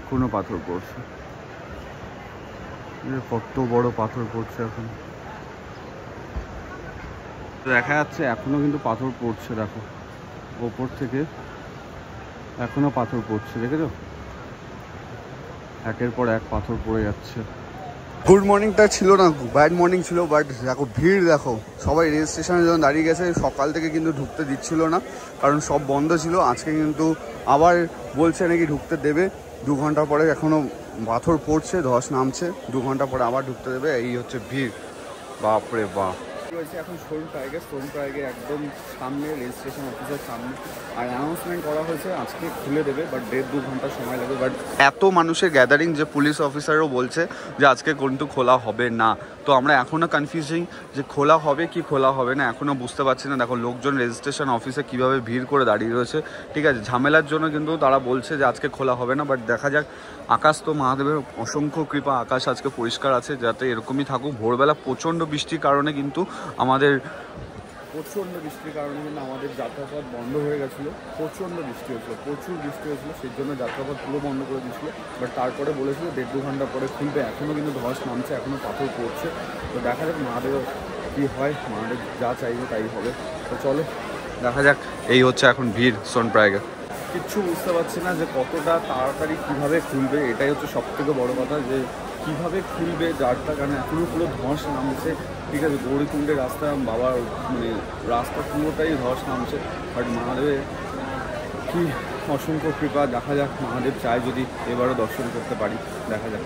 এখনো পাথর পড়ছে, কত বড় পাথর পড়ছে এখন দেখা যাচ্ছে। এখনো কিন্তু পাথর পড়ছে, দেখো ওপর থেকে এখনো পাথর পড়ছে, দেখেছো? একের পর এক পাথর পড়ে যাচ্ছে। গুড মর্নিংটা ছিল না, ব্যাড মর্নিং ছিল, বাট দেখো ভিড় দেখো, সবাই রেল স্টেশনের জন্য দাঁড়িয়ে গেছে। সকাল থেকে কিন্তু ঢুকতে দিচ্ছিল না, কারণ সব বন্ধ ছিল। আজকে কিন্তু আবার বলছে নাকি ঢুকতে দেবে 2 ঘন্টা পরে। এখনও পাথর পড়ছে, ধস নামছে, 2 ঘন্টা পরে আবার ঢুকতে দেবে। এই হচ্ছে ভিড়, বাপরে বাপ। রয়েছে এখন সোনপ্রাইগে একদম সামনে, রেল স্টেশন অফিসের সামনে। আর অ্যানাউন্সমেন্ট করা হয়েছে আজকে খুলে দেবে, বাট 1.5-2 ঘন্টা সময় লাগবে। বাট এত মানুষের গ্যাদারিং যে পুলিশ অফিসারও বলছে যে আজকে কিন্তু খোলা হবে না। তো আমরা এখনও কনফিউজিং যে খোলা হবে কি খোলা হবে না, এখনও বুঝতে পারছি না। দেখো লোকজন রেজিস্ট্রেশন অফিসে কীভাবে ভিড় করে দাঁড়িয়ে রয়েছে। ঠিক আছে, ঝামেলার জন্য কিন্তু তারা বলছে যে আজকে খোলা হবে না, বাট দেখা যাক। আকাশ তো মহাদেবের অসংখ্য কৃপা, আকাশ আজকে পরিষ্কার আছে, যাতে এরকমই থাকুক। ভোরবেলা প্রচণ্ড বৃষ্টির কারণে কিন্তু আমাদের যাত্রাপথ বন্ধ হয়ে গেছিলো। প্রচণ্ড বৃষ্টি হয়েছিলো, প্রচুর বৃষ্টি হয়েছিলো, সেই জন্য যাত্রাপথ পুরো বন্ধ করে দিয়েছিলো। বাট তারপরে বলেছিল 1.5-2 ঘন্টা পরে খুলবে। এখনও কিন্তু ধস নামছে, এখনও পাথর পড়ছে। তো দেখা যাক মহাদেবের কী হয়, মহাদেব যা চাইবে তাই হবে। তো চলো দেখা যাক। এই হচ্ছে এখন ভিড় সোনপ্রাইগে। কিচ্ছু বুঝতে পারছি না যে কতটা তাড়াতাড়ি কীভাবে খুলবে, এটাই হচ্ছে সবথেকে বড় কথা, যে কীভাবে খুলবে জারটা। কারণ এখনও পুরো ধস নামছে। ঠিক আছে, গৌরীকুণ্ডের রাস্তা, বাবার মানে রাস্তা পুরোটাই ধস নামছে। বাট মহাদেবের কি অসংখ্য কৃপা, দেখা যাক। মহাদেব চায় যদি এবারও দর্শন করতে পারি, দেখা যাক।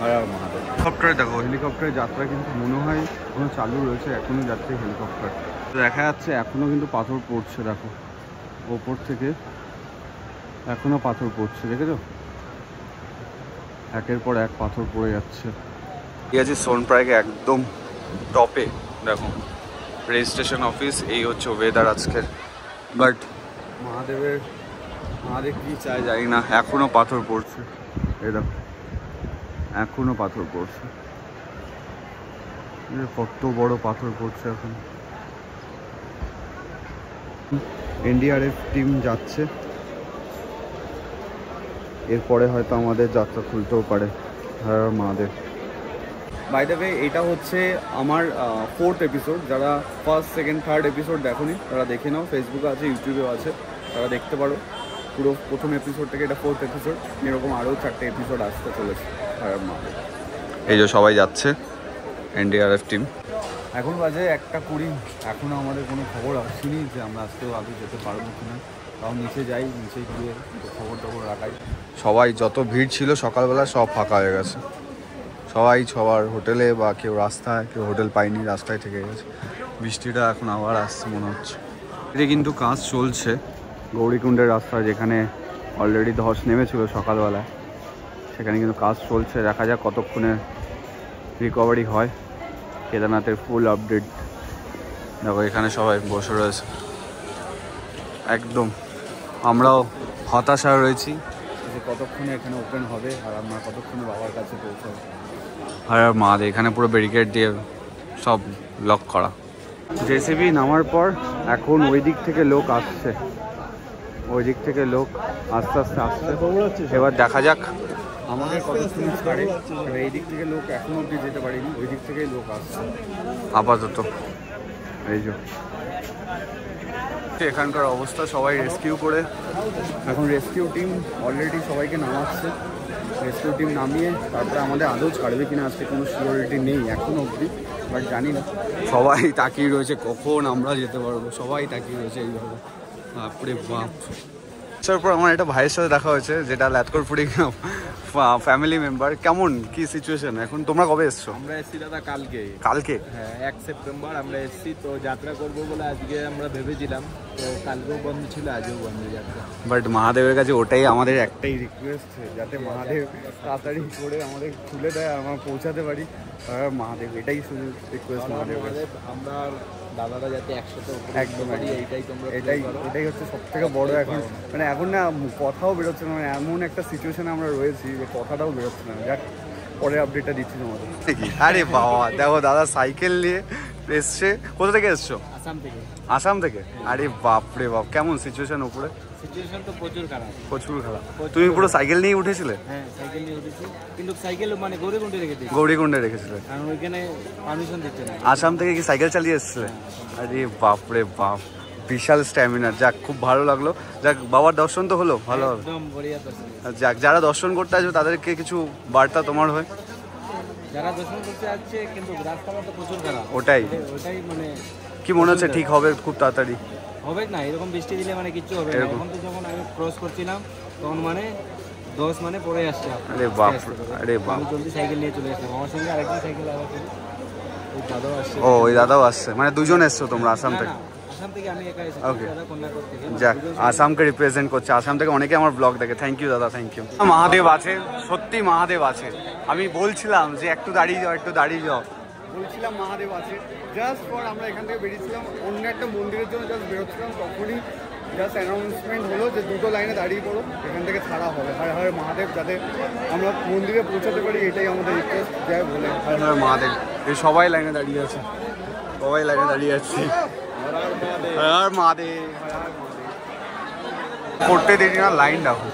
আর মহাদেব হেলিকপ্টারে দেখো, হেলিকপ্টারের যাত্রা কিন্তু মনে হয় এখনও চালু রয়েছে, এখনও যাচ্ছে হেলিকপ্টার। দেখা যাচ্ছে এখনও কিন্তু পাথর পড়ছে, দেখো ওপর থেকে এখনও পাথর পড়ছে, দেখেছো? একের পর এক পাথর পড়ে যাচ্ছে। ঠিক আছে, সোনপ্রাইগে একদম টপে দেখো রেজিস্ট্রেশন অফিস। এই হচ্ছে ওয়েদার আজকের। বাট মহাদেব কী চায় জানি না, এখনও পাথর পড়ছে। এই দেখো এখনও পাথর পড়ছে, কত বড় পাথর পড়ছে এখন। এনডিআরএফ টিম যাচ্ছে, এরপরে হয়তো আমাদের যাত্রা খুলতেও পারে। হ্যাঁ মহাদেব। বাই দ্য ওয়ে, এটা হচ্ছে আমার 4th এপিসোড। যারা 1st, 2nd, 3rd এপিসোড দেখোনি তারা দেখে নাও, ফেসবুকে আছে, ইউটিউবেও আছে, তারা দেখতে পারো। পুরো প্রথম এপিসোড থেকে এটা 4th এপিসোড। এরকম আরও 4টে এপিসোড আসতে চলেছে। হ্যাঁ মহাদেব। এই যে সবাই যাচ্ছে, এনডিআরএফ টিম। এখন বাজে 1:20। এখনও আমাদের কোনো খবর আসেনি যে আমরা আজকেও আগে যেতে পারবো কিনা। তাও নিচে যাই, নিচে গিয়ে খবর রাখাই। সবাই যত ভিড় ছিল সকালবেলা সব ফাঁকা হয়ে গেছে। সবাই সবার হোটেলে, বা কেউ রাস্তায়, কেউ হোটেল পায়নি, রাস্তায় থেকে গেছে। বৃষ্টিটা এখন আবার আসছে মনে হচ্ছে। এটা কিন্তু কাজ চলছে গৌরীকুণ্ডের রাস্তায়, যেখানে অলরেডি ধস নেমেছিল সকালবেলায়, সেখানে কিন্তু কাজ চলছে। দেখা যাক কতক্ষণে রিকভারি হয়। কেদারনাথের ফুল আপডেট দেখো, এখানে সবাই বসে রয়েছে একদম। আমরাও হতাশা রয়েছি যে কতক্ষণে এখানে ওপেন হবে, আর আমরা কতক্ষণে বাবার কাছে পৌঁছাবো। আর মহাদেব, এখানে পুরো ব্যারিকেড দিয়ে সব লক করা। জেসিবি নামার পর এখন ওই দিক থেকে লোক আসছে, ওই দিক থেকে লোক আস্তে আস্তে আসছে। এবার দেখা যাক আমাদের কতক্ষণ ছাড়ে। এই দিক থেকে লোক এখনো অব্দি যেতে পারিনি, ওই দিক থেকেই লোক আসছে আপাতত। এই যে এখানকার অবস্থা, সবাই রেস্কিউ করে, এখন রেস্কিউ টিম অলরেডি সবাইকে নামাচ্ছে। রেস্কিউ টিম নামিয়ে তারপরে আমাদের আদৌ ছাড়বে কিনা আজকে কোনো সিকিউরিটি নেই এখনো অবধি, বাট জানি না। সবাই তাকিয়ে রয়েছে কখন আমরা যেতে পারবো, সবাই তাকিয়ে রয়েছে এইভাবে। বাপরে বাপ। তারপর আমার একটা ভাইয়ের সাথে দেখা হয়েছে, যেটা ল্যাথকরপুরি ফ্যামিলি মেম্বার। কেমন কি সিচুয়েশন এখন? তোমরা কবে এসছো? আমরা এসছি দাদা কালকে। হ্যাঁ 1 সেপ্টেম্বর আমরা এসছি। তো যাত্রা করবো বলে আজকে আমরা ভেবেছিলাম, তো কালকেও বন্ধ ছিল, আজও বন্ধ যাত্রা। বাট মহাদেবের কাছে ওটাই আমাদের একটাই রিকোয়েস্ট, যাতে মহাদেব তাড়াতাড়ি করে আমাদের খুলে দেয়, আমরা পৌঁছাতে পারি। মহাদেব এটাই শুধু রিকোয়েস্ট মহাদেবের। আমরা দাদারা যাতে একসাথে একদম এটাই হচ্ছে সব থেকে বড় এখন। মানে এখন না কথাও বেরোচ্ছে না, মানে এমন একটা সিচুয়েশনে আমরা রয়েছি যে কথাটাও বেরোচ্ছে না। যাক, পরে আপডেটটা দিচ্ছি তোমাদের। আরে বাবা দেখো, দাদা সাইকেল নিয়ে এসছে। কোথা থেকে এসছো? আসাম থেকে। আসাম থেকে? আরে বাপরে বাপ, কেমন সিচুয়েশন উপরে? সিচুয়েশন তো প্রচুর খারাপ। তুমি পুরো সাইকেল নিয়ে উঠেছিলে? হ্যাঁ সাইকেল নিয়ে উঠেছি, কিন্তু সাইকেল মানে গৌরীকুণ্ডে রেখে দিয়েছি। গৌরীকুণ্ডে রেখেছিলে? কারণ ওইখানে পারমিশন দিচ্ছে না। আসাম থেকে কি সাইকেল চালিয়ে এসেছিলে? আরে বাপরে বাপ, বিশাল স্ট্যামিনার। যাক, খুব ভালো লাগলো। যাক, বাবার দর্শন তো হলো, ভালো হবে। একদম বড়িয়া দর্শন। যাক, যারা দর্শন করতে আসবে তাদেরকে কিছু বার্তা তোমার হয়? যারা দর্শন করতে আসছে কিন্তু রাস্তাটা তো প্রচুর খারাপ। ওটাই মানে কি মনে হচ্ছে ঠিক হবে খুব তাড়াতাড়ি? হবে না, এরকম বৃষ্টি দিলে মানে কিচ্ছু হবে না। এখন তো যখন আমি ক্রস করছিলাম তখন মানে 10 মানে পরে আসছে। আরে বাপ, আরে বাপ, আমি জলদি সাইকেল নিয়ে চলে আসলাম। আমার সঙ্গে আরেকজন সাইকেল আসছে, ওই দাদাও আসছে। ও, ওই দাদাও আসছে, মানে দুজন এসছো তোমরা আসাম থেকে? আসাম থেকে আমি একা এসেছি, দাদা কন্যাকুমারী থেকে। যাক, আসামকে রিপ্রেজেন্ট করছে। আসাম থেকে অনেকে আমার ব্লগ দেখে। থ্যাংক ইউ দাদা, থ্যাংক ইউ। মহাদেব আছে, সত্যি মহাদেব আছে। আমি বলছিলাম যে একটু দাঁড়িয়ে যাও, একটু দাঁড়িয়ে যাও, বলছিলাম মহাদেব আছে। জাস্ট পর আমরা এখান থেকে বেরিয়েছিলাম অন্য একটা মন্দিরের জন্য, জাস্ট বেরোচ্ছিলাম, তখনই জাস্ট অ্যানাউন্সমেন্ট হলো যে দুটো লাইনে দাঁড়িয়ে পড়ো, এখান থেকে ছাড়া হবে। হর হর মহাদেব, যাতে আমরা মন্দিরে পৌঁছাতে পারি, এটাই আমাদের রিকোয়েস্ট। যাই বলে হর হর মহাদেব। এই সবাই লাইনে দাঁড়িয়ে আছে, সবাই লাইনে দাঁড়িয়ে আছে। হর মহাদেব, করতে দেরি না, লাইন রাখো।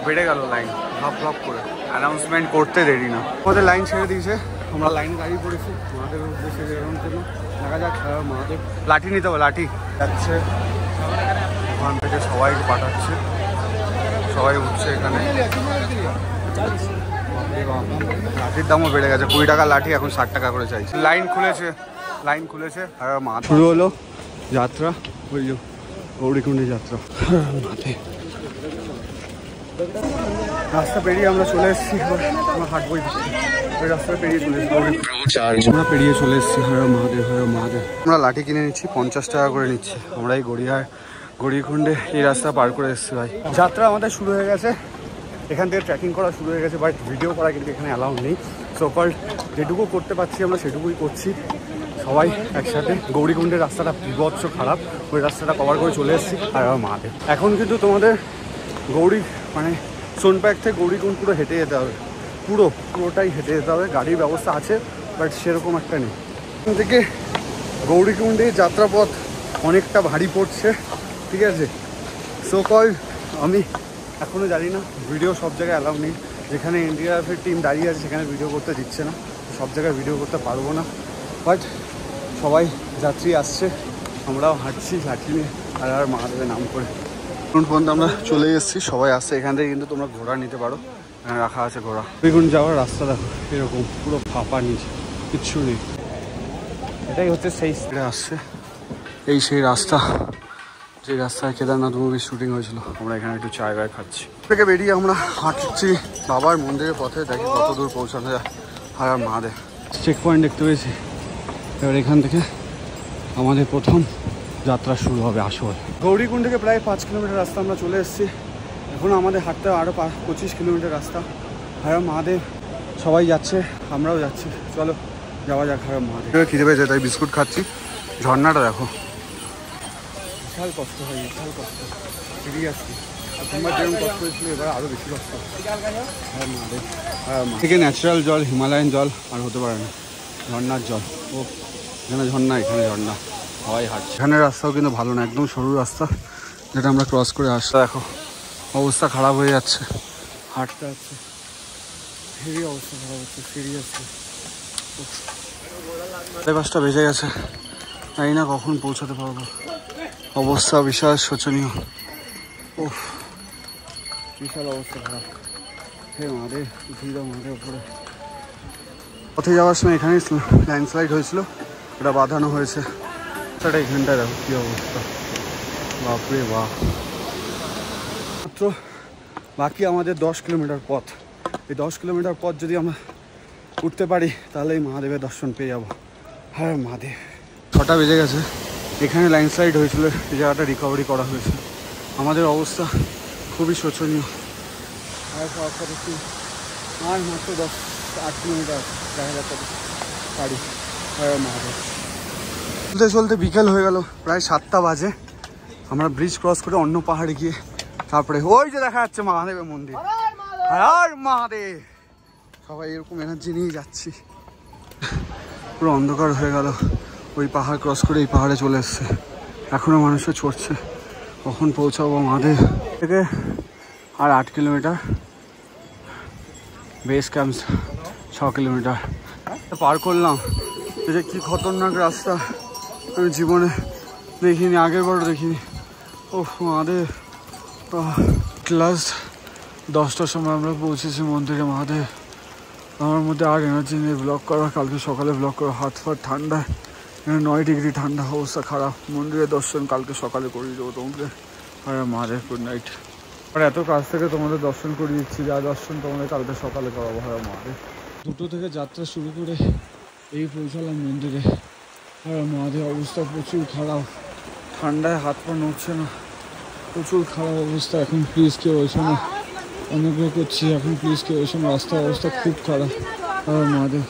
বেড়ে গেল লাইন, ভাব ভাব করে অ্যানাউন্সমেন্ট করতে দেরি না। আমাদের লাইন ছেড়ে দিয়েছে, আমরা লাইনে দাঁড়িয়ে পড়েছি মহাদেবের উদ্দেশ্যে বেরোনোর জন্য। দেখা যাক মহাদেব। লাঠি নিতে হবে, লাঠি যাচ্ছে ওখান থেকে, সবাই পাঠাচ্ছে, সবাই উঠছে এখানে। লাঠির দামও বেড়ে গেছে, 20 টাকা লাঠি এখন 60 টাকা করে চাইছে। লাইন খুলেছে, লাইন খুলেছে। আর মা শুরু হলো যাত্রা, ওই গৌরীকুণ্ডের যাত্রা। মাঠে রাস্তা পেরিয়ে আমরা চলে এসেছি, আমরা হাঁটবই ওই রাস্তাটা পেরিয়ে চলে এসেছি। আমরা পেরিয়ে চলে এসেছি। হর মহাদেব, হর মহাদেব। আমরা লাঠি কিনে নিচ্ছি, 50 টাকা করে নিচ্ছি। আমরা এই গৌরীকুণ্ডে এই রাস্তা পার করে এসেছি ভাই। যাত্রা আমাদের শুরু হয়ে গেছে, এখান থেকে ট্রেকিং করা শুরু হয়ে গেছে, বাট ভিডিও করা কিন্তু এখানে অ্যালাউ নেই। সকাল যেটুকু করতে পারছি আমরা সেটুকুই করছি সবাই একসাথে। গৌরীকুণ্ডের রাস্তাটা বিভৎস খারাপ, ওই রাস্তাটা কভার করে চলে এসেছি। আর মহাদেব এখন কিন্তু তোমাদের মানে সোনপ্যাক থেকে গৌরীকুণ্ড পুরো হেঁটে যেতে হবে, পুরোটাই হেঁটে যেতে হবে। গাড়ির ব্যবস্থা আছে বাট সেরকম একটা নেই। এখান থেকে গৌরীকুণ্ডে যাত্রাপথ অনেকটা ভারী পড়ছে, ঠিক আছে। সকাল আমি এখনও জানি না, ভিডিও সব জায়গায় অ্যালাউ নেই। যেখানে এনডিআরএফের টিম দাঁড়িয়ে আছে সেখানে ভিডিও করতে দিচ্ছে না, সব জায়গায় ভিডিও করতে পারবো না। বাট সবাই যাত্রী আসছে, আমরাও হাঁটছি লাঠি নিয়ে আর মহাদেবের নাম করে। এখন পর্যন্ত আমরা চলে এসেছি, সবাই আসছে। এখান থেকে কিন্তু তোমরা ঘোড়া নিতে পারো, এখানে রাখা আছে ঘোড়া। গৌরীকুণ্ড যাওয়ার রাস্তা দেখো এরকম, পুরো ফাঁপা, নিচে কিচ্ছু নেই। এটাই হচ্ছে সেই আসছে, এই সেই রাস্তা যে রাস্তায় কেদারনাথ মুভির শুটিং হয়েছিল। আমরা এখানে একটু চায় বায় খাচ্ছি। থেকে বেরিয়ে আমরা হাঁটছি বাবার মন্দিরের পথে, দেখি কত দূর পৌঁছানো যায়। আর মহাদেব চেক পয়েন্ট দেখতে পেয়েছি, এবার এখান থেকে আমাদের প্রথম যাত্রা শুরু হবে আসল। গৌরীকুণ্ড থেকে প্রায় 5 কিলোমিটার রাস্তা আমরা চলে এসেছি। এখন আমাদের হাঁটতে আরও 25 কিলোমিটার রাস্তা। হর মহাদেব, সবাই যাচ্ছে, আমরাও যাচ্ছি, চলো যাওয়া যাক। হর মহাদেব। খিদে পেয়েছে তাই বিস্কুট খাচ্ছি। ঝর্ণাটা দেখো, বিশাল কষ্ট হয়, বিশাল কষ্ট। সিরিয়াসলি প্রথমবার যেরকম কষ্ট হয়েছিল এবার আরও বেশি কষ্ট। হর মহাদেব, থেকে ন্যাচারাল জল, হিমালয়ান জল আর হতে পারে না, ঝর্ণার জল। ও এখানে ঝর্ণা, এখানে ঝর্ণা, সবাই হাঁটছে। এখানের রাস্তাও কিন্তু ভালো না, একদম সরু রাস্তা যেটা আমরা ক্রস করে আসতে। দেখো অবস্থা খারাপ হয়ে যাচ্ছে, হাঁটতে যাচ্ছে, হেভি অবস্থা খারাপ হচ্ছে সিরিয়াসলি। 5টা বেজে গেছে, জানি না কখন পৌঁছাতে পারবো। অবস্থা বিশাল শোচনীয়, ও বিশাল অবস্থা খারাপ। হে মাদের, উঠিয়ে দাও মাদের উপরে। পথে যাওয়ার সময় এখানে ল্যান্ডস্লাইড হয়েছিল, ওটা বাঁধানো হয়েছে। সেটা এখানটায় দেখো কী অবস্থা, বাপরে বাপ। মাত্র বাকি আমাদের 10 কিলোমিটার পথ। এই 10 কিলোমিটার পথ যদি আমরা উঠতে পারি তাহলে এই মহাদেবের দর্শন পেয়ে যাবো। হ্যাঁ মহাদেব। 6টা বেজে গেছে, এখানে ল্যান্ডস্লাইড হয়েছিল, এই জায়গাটা রিকভারি করা হয়েছে। আমাদের অবস্থা খুবই শোচনীয়। আর মাত্র 8 কিলোমিটার দেখা যাচ্ছে গাড়ি। হ্যাঁ মহাদেব। চলতে চলতে বিকেল হয়ে গেল, প্রায় 7টা বাজে। আমরা ব্রিজ ক্রস করে অন্য পাহাড়ে গিয়ে তারপরে ওই যে দেখা যাচ্ছে মহাদেবের মন্দির। আর মহাদেব, সবাই এরকম এনার্জি নিয়ে যাচ্ছি। পুরো অন্ধকার হয়ে গেল, ওই পাহাড় ক্রস করে এই পাহাড়ে চলে এসছে। এখনও মানুষও চড়ছে, কখন পৌঁছাবো মহাদেব থেকে। আর 8 কিলোমিটার, বেস ক্যাম্প 6 কিলোমিটার পার করলাম। এই যে কি খতরনাক রাস্তা, আমি জীবনে দেখিনি, আগের বারও দেখিনি। ও মহাদেব। ক্লাস 10টার সময় আমরা পৌঁছেছি মন্দিরে। মহাদেব, আমার মধ্যে আর এনার্জি নেই ব্লগ করা। কালকে সকালে ব্লগ করা, হাত ফাট ঠান্ডায়, 9 ডিগ্রি ঠান্ডা, অবস্থা খারাপ। মন্দিরে দর্শন কালকে সকালে করিয়ে দেবো তোমাকে। আর মহাদেব গুড নাইট। আর এত কাছ থেকে তোমাদের দর্শন করিয়ে দিচ্ছি, যা দর্শন তোমাদের কালকে সকালে করাবো। হয় মহাদেব। 2টো থেকে যাত্রা শুরু করে এই পৌঁছালাম মন্দিরে। আর মহাদেব অবস্থা প্রচুর খারাপ, ঠান্ডায় হাত পা নড়ছে না, প্রচুর খারাপ অবস্থা। এখন প্লিজ কেউ ওইসব না, অনুগ্রহ করছি এখন প্লিজ কেউ ওইসব, রাস্তার অবস্থা খুব খারাপ। আর মহাদেব